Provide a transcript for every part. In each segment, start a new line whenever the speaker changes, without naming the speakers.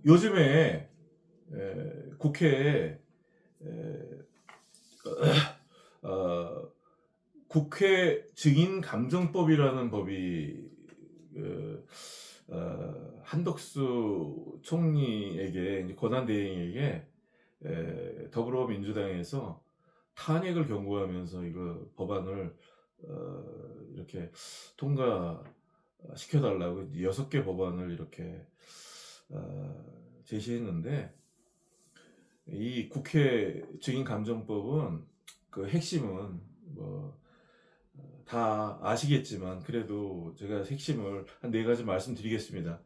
요즘에 국회에 어, 국회 증인감정법이라는 법이 한덕수 총리에게 이제 권한대행에게 더불어민주당에서 탄핵을 경고하면서 이거 법안을 이렇게 통과시켜 달라고 6개 법안을 이렇게 제시했는데, 이 국회 증인감정법은 그 핵심은 뭐 다 아시겠지만 그래도 제가 핵심을 한 4가지 말씀드리겠습니다.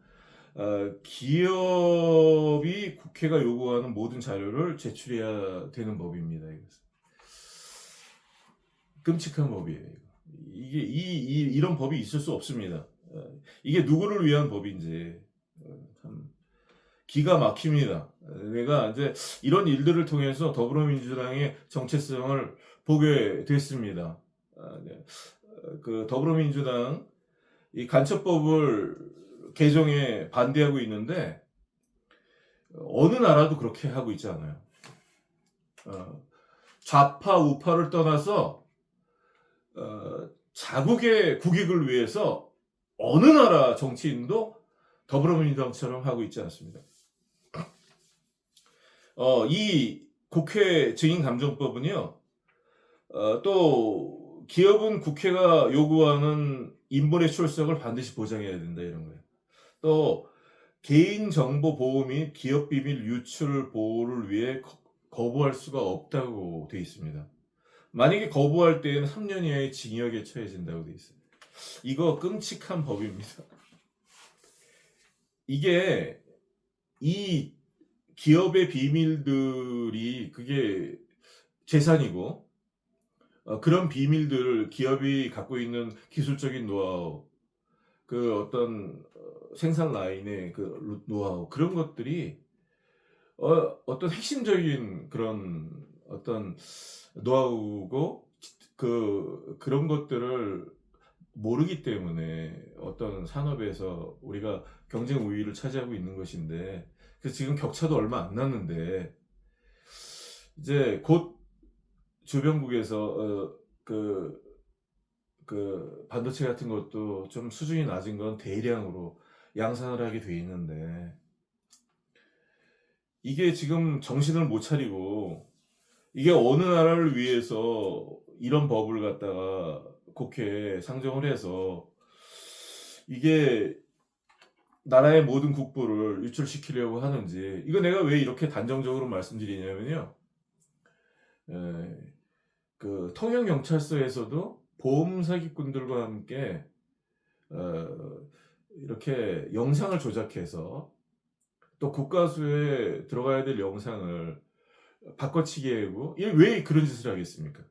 기업이 국회가 요구하는 모든 자료를 제출해야 되는 법입니다. 이것은 끔찍한 법이에요. 이게 이런 법이 있을 수 없습니다. 이게 누구를 위한 법인지 참 기가 막힙니다. 내가 이제 이런 일들을 통해서 더불어민주당의 정체성을 보게 됐습니다. 네. 그 더불어민주당 이 간첩법을 개정에 반대하고 있는데 어느 나라도 그렇게 하고 있지 않아요. 좌파 우파를 떠나서 자국의 국익을 위해서 어느 나라 정치인도 더불어민주당처럼 하고 있지 않습니다. 이 국회 증인감정법은요, 또 기업은 국회가 요구하는 인본의 출석을 반드시 보장해야 된다, 이런 거예요. 또 개인정보 보호 및 기업비밀 유출 보호를 위해 거부할 수가 없다고 되어 있습니다. 만약에 거부할 때에는 3년 이하의 징역에 처해진다고 되어 있어요. 이거 끔찍한 법입니다. 이게 이 기업의 비밀들이 그게 재산이고, 그런 비밀들을 기업이 갖고 있는 기술적인 노하우, 그 어떤 생산 라인의 그 노하우, 그런 것들이 어떤 핵심적인 그런 어떤 노하우고, 그런 것들을 모르기 때문에 어떤 산업에서 우리가 경쟁 우위를 차지하고 있는 것인데, 그 지금 격차도 얼마 안 났는데 이제 곧 주변국에서 그 반도체 같은 것도 좀 수준이 낮은 건 대량으로 양산을 하게 돼 있는데, 이게 지금 정신을 못 차리고 이게 어느 나라를 위해서 이런 법을 갖다가 국회에 상정을 해서 이게 나라의 모든 국부를 유출시키려고 하는지, 이거 내가 왜 이렇게 단정적으로 말씀드리냐면요. 그 통영경찰서에서도 보험 사기꾼들과 함께 이렇게 영상을 조작해서 또 국가수에 들어가야 될 영상을 바꿔치기 하고, 왜 그런 짓을 하겠습니까?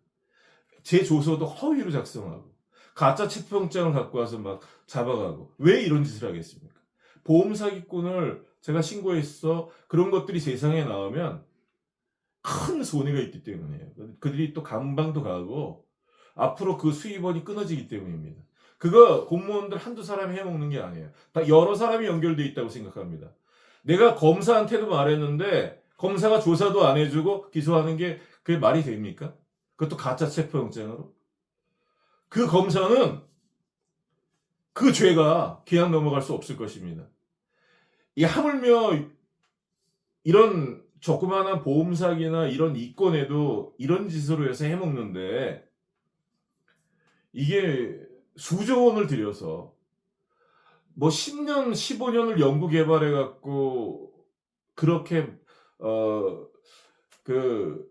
제 조서도 허위로 작성하고 가짜 체포영장을 갖고 와서 막 잡아가고, 왜 이런 짓을 하겠습니까? 보험 사기꾼을 제가 신고했어. 그런 것들이 세상에 나오면 큰 손해가 있기 때문이에요. 그들이 또 감방도 가고 앞으로 그 수입원이 끊어지기 때문입니다. 그거 공무원들 한두 사람이 해먹는 게 아니에요. 다 여러 사람이 연결돼 있다고 생각합니다. 내가 검사한테도 말했는데 검사가 조사도 안 해주고 기소하는 게 그게 말이 됩니까? 그것도 가짜 체포영장으로. 그 검사는 그 죄가 그냥 넘어갈 수 없을 것입니다. 이 하물며 이런 조그마한 보험 사기나 이런 이권에도 이런 짓으로 해서 해먹는데, 이게 수조 원을 들여서 뭐 10년, 15년을 연구 개발해 갖고 그렇게 그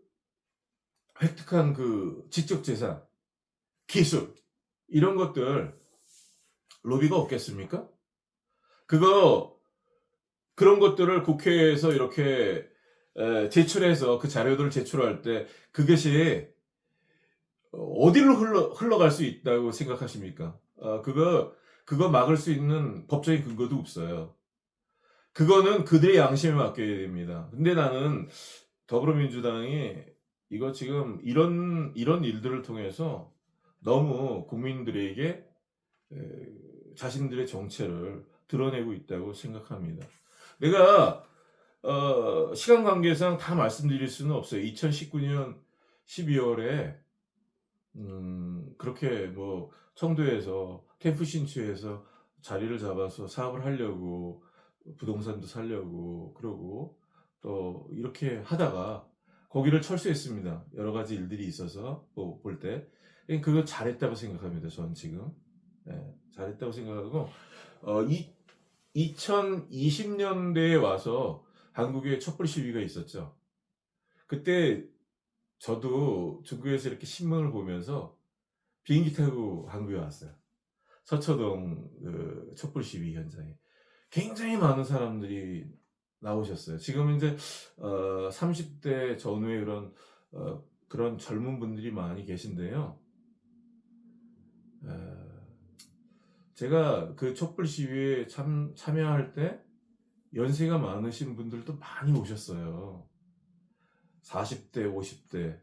획득한 그 지적 재산, 기술, 이런 것들 로비가 없겠습니까? 그런 것들을 국회에서 이렇게 제출해서 그 자료들을 제출할 때 그것이 어디로 흘러갈 수 있다고 생각하십니까? 그거 막을 수 있는 법적인 근거도 없어요. 그거는 그들의 양심에 맡겨야 됩니다. 근데 나는 더불어민주당이 이거 지금 이런 일들을 통해서 너무 국민들에게 자신들의 정체를 드러내고 있다고 생각합니다. 내가 시간 관계상 다 말씀드릴 수는 없어요. 2019년 12월에 그렇게 뭐 청도에서 캠프 신축해서 자리를 잡아서 사업을 하려고 부동산도 사려고 그러고 또 이렇게 하다가 거기를 철수했습니다. 여러 가지 일들이 있어서 볼 때. 그거 잘했다고 생각합니다. 저는 지금. 예, 잘했다고 생각하고 이 2020년대에 와서 한국에 촛불 시위가 있었죠. 그때 저도 중국에서 이렇게 신문을 보면서 비행기 타고 한국에 왔어요. 서초동 그 촛불 시위 현장에 굉장히 많은 사람들이 나오셨어요. 지금 이제 30대 전후의 그런 젊은 분들이 많이 계신데요. 제가 그 촛불 시위에 참여할 때 연세가 많으신 분들도 많이 오셨어요. 40대, 50대,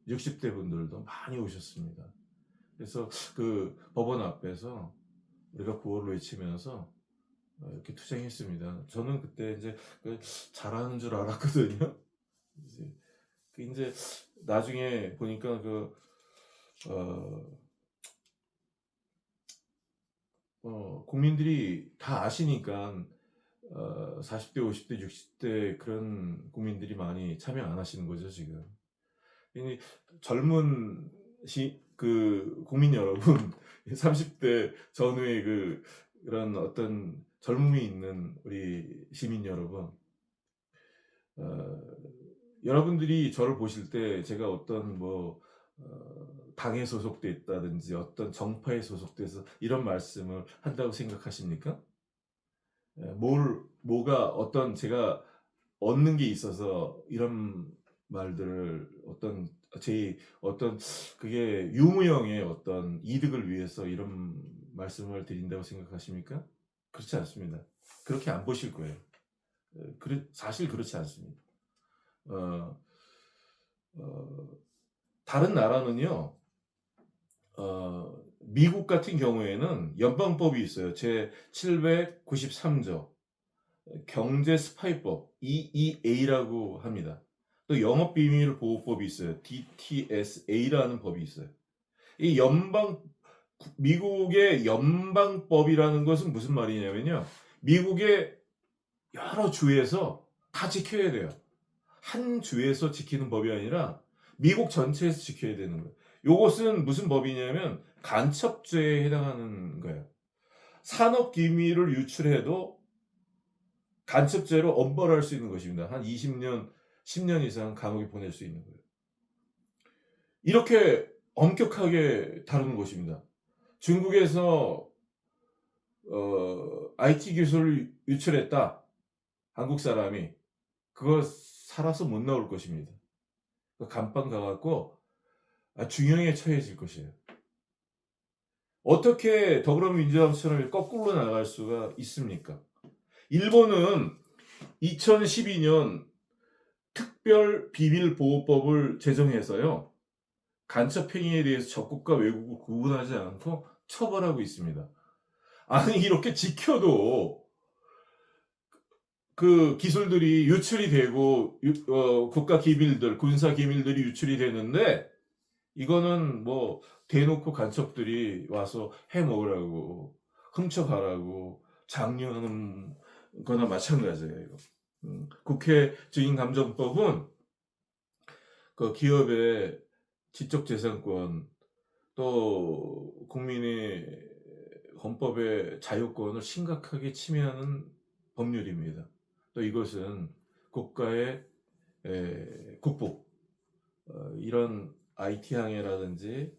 60대 분들도 많이 오셨습니다. 그래서 그 법원 앞에서 우리가 구호를 외치면서 이렇게 투쟁했습니다. 저는 그때 이제 잘하는 줄 알았거든요. 이제 나중에 보니까 국민들이 다 아시니까 40대, 50대, 60대 그런 국민들이 많이 참여 안 하시는 거죠, 지금. 젊은 국민 여러분, 30대 전후의 그런 어떤 젊음이 있는 우리 시민 여러분, 여러분들이 저를 보실 때 제가 어떤 당에 소속돼 있다든지 어떤 정파에 소속돼서 이런 말씀을 한다고 생각하십니까? 뭐가 어떤 제가 얻는 게 있어서 이런 말들을 어떤 그게 유무형의 어떤 이득을 위해서 이런 말씀을 드린다고 생각하십니까? 그렇지 않습니다. 그렇게 안 보실 거예요. 사실 그렇지 않습니다. 어, 어, 다른 나라는요, 미국 같은 경우에는 연방법이 있어요. 제 793조 경제 스파이법 EEA라고 합니다. 또 영업비밀보호법이 있어요. DTSA라는 법이 있어요. 이 미국의 연방법이라는 것은 무슨 말이냐면요. 미국의 여러 주에서 다 지켜야 돼요. 한 주에서 지키는 법이 아니라 미국 전체에서 지켜야 되는 거예요. 요것은 무슨 법이냐면 간첩죄에 해당하는 거예요. 산업기밀을 유출해도 간첩죄로 엄벌할 수 있는 것입니다. 한 20년, 10년 이상 감옥에 보낼 수 있는 거예요. 이렇게 엄격하게 다루는 것입니다. 중국에서 IT 기술을 유출했다. 한국 사람이 그거 살아서 못 나올 것입니다. 감방 가갖고 중형에 처해질 것이에요. 어떻게 더불어민주당처럼 거꾸로 나갈 수가 있습니까? 일본은 2012년 특별비밀보호법을 제정해서요. 간첩행위에 대해서 적국과 외국을 구분하지 않고 처벌하고 있습니다. 아니 이렇게 지켜도 그 기술들이 유출이 되고 국가 기밀들, 군사 기밀들이 유출이 되는데 이거는 대놓고 간첩들이 와서 해먹으라고 훔쳐가라고 장려하는 거나 마찬가지예요. 이거. 국회 증인감정법은 그 기업의 지적재산권 또 국민의 헌법의 자유권을 심각하게 침해하는 법률입니다. 또 이것은 국가의 국부 이런 IT 항해라든지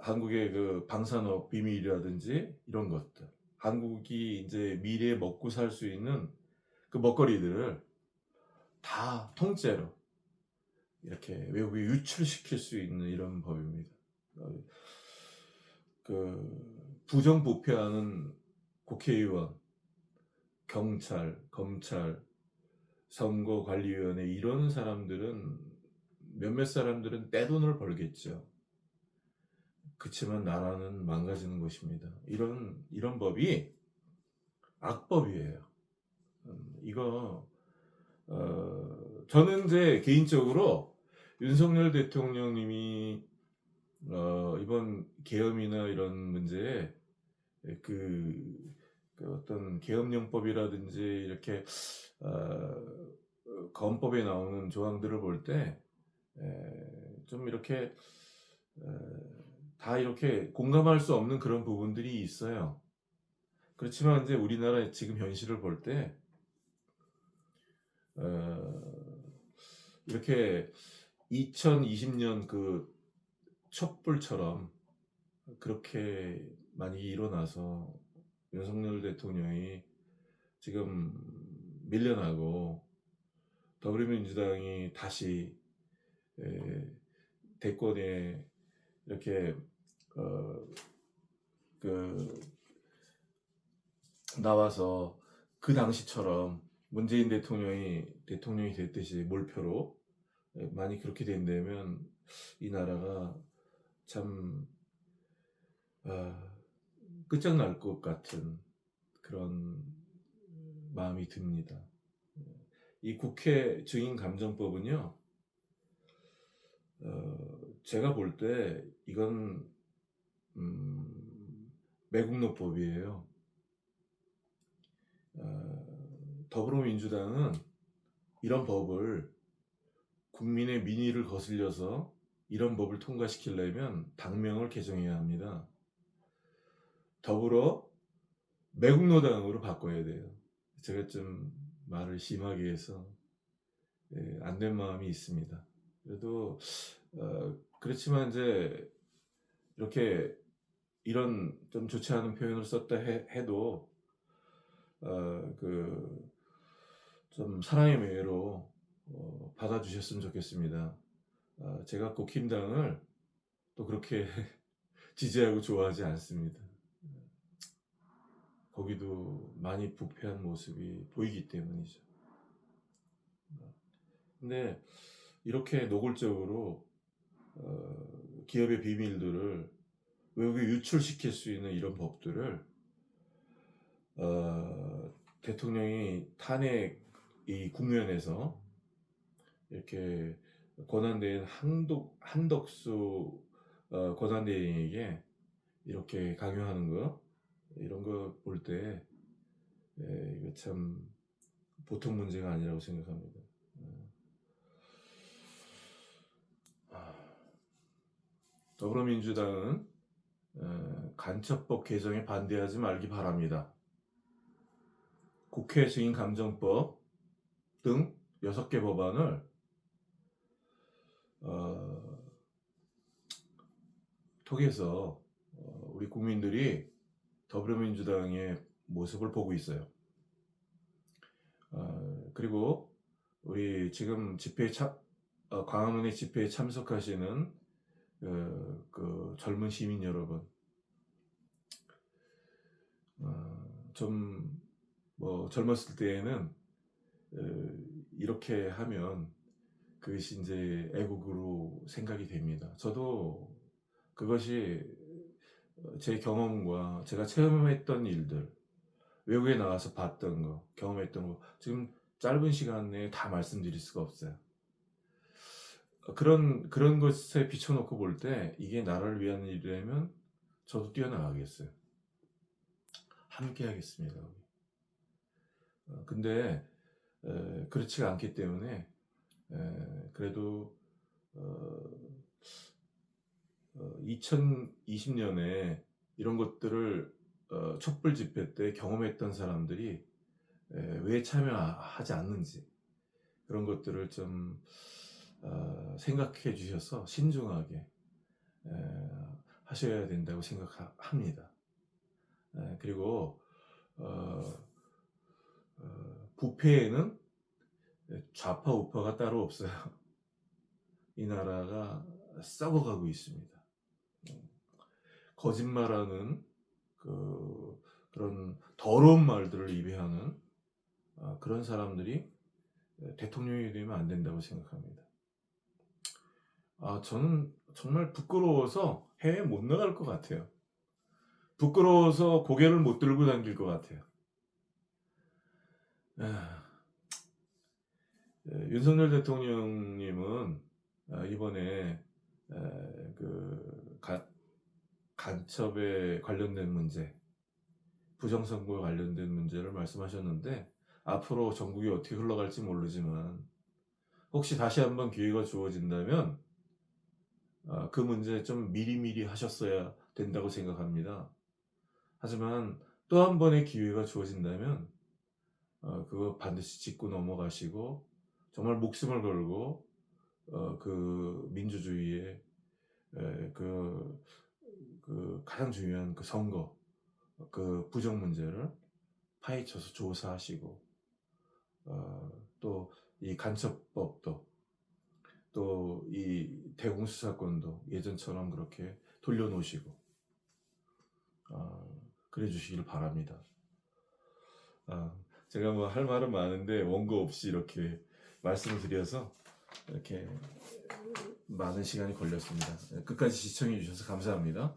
한국의 방산업 비밀이라든지 이런 것들 한국이 이제 미래에 먹고 살 수 있는 그 먹거리들을 다 통째로 이렇게 외국에 유출시킬 수 있는 이런 법입니다. 부정부패하는 국회의원, 경찰, 검찰, 선거관리위원회 이런 사람들은 몇몇 사람들은 떼돈을 벌겠죠. 그렇지만 나라는 망가지는 것입니다. 이런 법이 악법이에요. 이거 저는 이제 개인적으로 윤석열 대통령님이 이번 계엄이나 이런 문제에 그 어떤 계엄령법이라든지 이렇게 건법에 나오는 조항들을 볼 때 좀 이렇게 다 이렇게 공감할 수 없는 그런 부분들이 있어요. 그렇지만 이제 우리나라 지금 현실을 볼 때 이렇게 2020년 그 촛불처럼 그렇게 많이 일어나서 윤석열 대통령이 지금 밀려나고 더불어민주당이 다시 대권에 이렇게 나와서 그 당시처럼 문재인 대통령이 됐듯이 몰표로 많이 그렇게 된다면 이 나라가 참 끝장날 것 같은 그런 마음이 듭니다. 이 국회 증인감정법은요, 제가 볼 때 이건 매국노법이에요. 더불어민주당은 이런 법을 국민의 민의를 거슬려서 이런 법을 통과시키려면 당명을 개정해야 합니다. 더불어 매국노당으로 바꿔야 돼요. 제가 좀 말을 심하게 해서 안 된 마음이 있습니다. 그래도 그렇지만 이제 이렇게 이런 좀 좋지 않은 표현을 썼다 해도 좀 사랑의 매로 받아주셨으면 좋겠습니다. 제가 국힘당을 또 그렇게 지지하고 좋아하지 않습니다. 거기도 많이 부패한 모습이 보이기 때문이죠. 근데 이렇게 노골적으로 기업의 비밀들을 외국에 유출시킬 수 있는 이런 법들을 대통령이 탄핵 이 국면에서 이렇게 권한대행 한덕수 권한대행에게 이렇게 강요하는 거, 이런 거 볼 때 이거 참 보통 문제가 아니라고 생각합니다. 더불어민주당은 간첩법 개정에 반대하지 말기 바랍니다. 국회 증인감정법 등 6개 법안을 통해서 우리 국민들이 더불어민주당의 모습을 보고 있어요. 그리고 우리 지금 광화문의 집회에 참석하시는 그 젊은 시민 여러분, 좀 젊었을 때에는 이렇게 하면 그것이 이제 애국으로 생각이 됩니다. 저도 그것이 제 경험과 제가 체험했던 일들, 외국에 나가서 봤던 거, 경험했던 거, 지금 짧은 시간 내에 다 말씀드릴 수가 없어요. 그런 것에 비춰놓고 볼 때 이게 나라를 위한 일이라면 저도 뛰어나가겠어요. 함께 하겠습니다. 근데 그렇지가 않기 때문에 그래도 2020년에 이런 것들을 촛불 집회 때 경험했던 사람들이 왜 참여하지 않는지, 그런 것들을 좀 생각해 주셔서 신중하게 하셔야 된다고 생각합니다. 그리고 부패에는 좌파 우파가 따로 없어요. 이 나라가 썩어가고 있습니다. 거짓말하는 그런 더러운 말들을 입에 하는 그런 사람들이 대통령이 되면 안 된다고 생각합니다. 저는 정말 부끄러워서 해외 못 나갈 것 같아요. 부끄러워서 고개를 못 들고 다닐 것 같아요. 아, 윤석열 대통령님은 이번에 그 간첩에 관련된 문제, 부정선거에 관련된 문제를 말씀하셨는데 앞으로 전국이 어떻게 흘러갈지 모르지만 혹시 다시 한번 기회가 주어진다면 그 문제 좀 미리미리 하셨어야 된다고 생각합니다. 하지만 또 한 번의 기회가 주어진다면 그거 반드시 짚고 넘어가시고 정말 목숨을 걸고 그 민주주의의 그 가장 중요한 그 선거 그 부정 문제를 파헤쳐서 조사하시고 또 이 간첩법도 또 이 대공수사권도 예전처럼 그렇게 돌려놓으시고 그래 주시길 바랍니다. 제가 뭐 할 말은 많은데 원고 없이 이렇게 말씀을 드려서 이렇게 많은 시간이 걸렸습니다. 끝까지 시청해 주셔서 감사합니다.